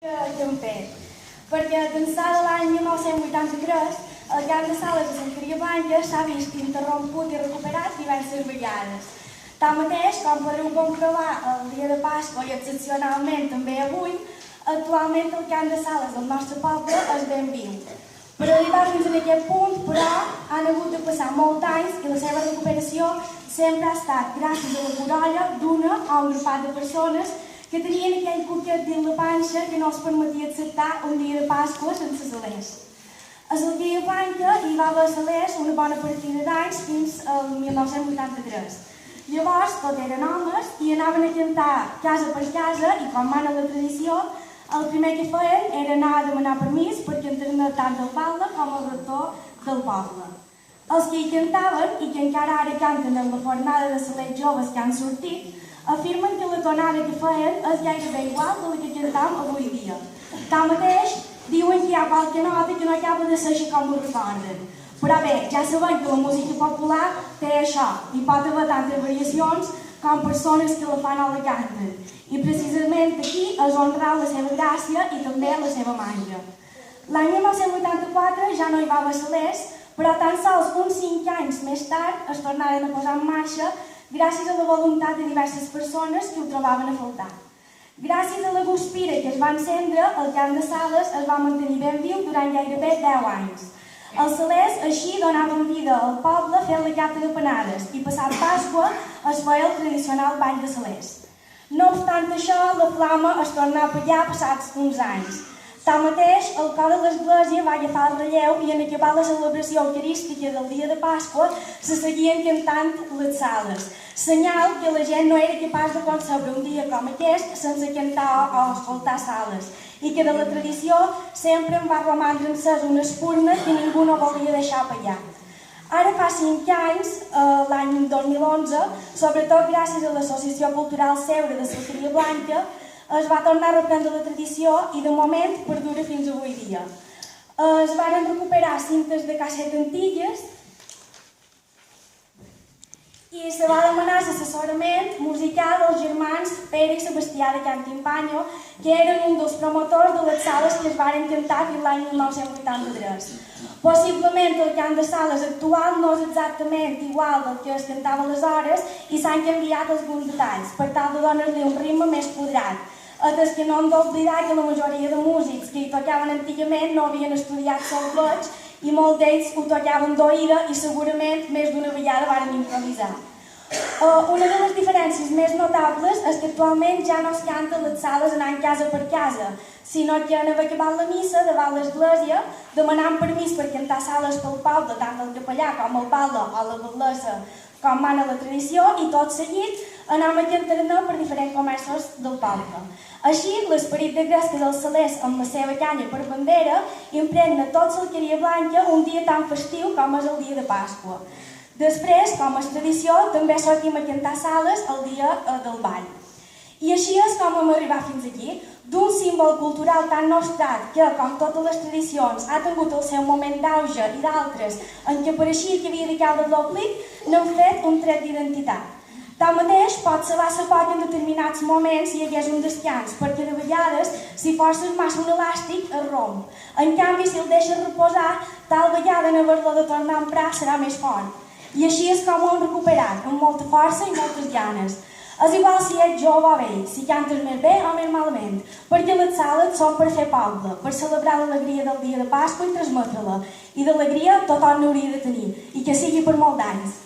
Que hem fet, perquè d'ençà de l'any 1983 el camp de sales de Sant Carriablanca s'ha vist interromput i recuperat diverses vegades. Tanmateix, com podreu comprovar el dia de Pasqua i excepcionalment també avui, actualment el camp de sales del nostre poble és ben viu. Per arribar fins a aquest punt, però, han hagut de passar molts anys i la seva recuperació sempre ha estat gràcies a la corolla d'una o un grupat de persones que tenien aquell cuquet dins la panxa que no els permetia acceptar un dia de Pasqua sense salers. A Sant Carriablanca hi va haver salers una bona partida d'anys fins al 1983. Llavors, tot eren homes i anaven a cantar casa per casa i, com mana la tradició, el primer que feien era anar a demanar permís perquè entrenava tant el balde com el rector del poble. Els que hi cantaven i que encara ara canten en la fornada de salers joves que han sortit, afirmen que la tonada que feien és gairebé igual que la que cantam avui dia. Tanmateix, diuen que hi ha qualque nota que no acaba de ser així com ho recorden. Però bé, ja sabem que la música popular té això, i pot haver tantes variacions com persones que la fan o la canten. I precisament aquí és on rau la seva gràcia i també la seva màgia. L'any 1984 ja no hi va haver salers, però tan sols uns 5 anys més tard es tornaren a posar en marxa gràcies a la voluntat de diverses persones que ho trobaven a faltar. Gràcies a la guspira que es va encendre, el camp de sales es va mantenir ben viu durant gairebé 10 anys. Els salers així donaven vida al poble fent la capta de panades i passat Pasqua es feia el tradicional ball de salers. No obstant això, la flama es tornà a apagar passats uns anys. Tanmateix, el cor de l'església va agafar el relleu i en acabar la celebració eucarística del dia de Pasqua se seguien cantant les sales, senyal que la gent no era capaç de concebre un dia com aquest sense cantar o escoltar sales i que de la tradició sempre en va romandre encesa una espurna que ningú no volia deixar apagar. Ara fa 5 anys, l'any 2011, sobretot gràcies a l'Associació Cultural Seure de Sant Carriablanca, es va tornar a reprendre la tradició i de moment perdura fins avui dia. Es van recuperar cintes de casset antigues i se va demanar l'assessorament musical dels germans Pere i Sebastià de Cantimpanyo, que eren un dels promotors de les sales que es van cantar fins l'any 1983. Possiblement el cant de sales actual no és exactament igual del que es cantava aleshores i s'han canviat alguns detalls per tal de donar-li un ritme més quadrat. Atès que no hem d'oblidar que la majoria de músics que hi tocaven antigament no havien estudiat solfeig i molts d'ells ho tocaven d'oïda i segurament més d'una vegada varen improvisar. Una de les diferències més notables és que actualment ja no es canta les sales anant casa per casa, sinó que en haver acabat la missa davant l'església, demanant permís per cantar sales pel poble, tant el capellà com el balde o la batlessa, com mana la tradició, i tot seguit anàvem a cantar per diferents comerços del poble. Així, l'esperit de gresca dels salers amb la seva canya per bandera impregna tot Sant Carriablanca un dia tan festiu com és el dia de Pasqua. Després, com és tradició, també sortim a cantar sales el dia del ball. I així és com hem arribat fins aquí, d'un símbol cultural tan nostrat que, com totes les tradicions, ha tingut el seu moment d'auge i d'altres en què pareixia que havia de caure l'oblit, n'hem fet un tret d'identitat. Tanmateix, pot ser poc en determinats moments si hi hagués un descans, perquè de vegades, si forces massa un elàstic, es romp. En canvi, si el deixes reposar, tal vegada en haver-lo de tornar a emprar serà més fort. I així és com ho hem recuperat, amb molta força i moltes ganes. És igual si ets jove o vell, si cantes més bé o més malament, perquè les sales són per fer poble, per celebrar l'alegria del dia de Pasqua i transmetre-la. I d'alegria tothom n'hauria de tenir, i que sigui per molts anys.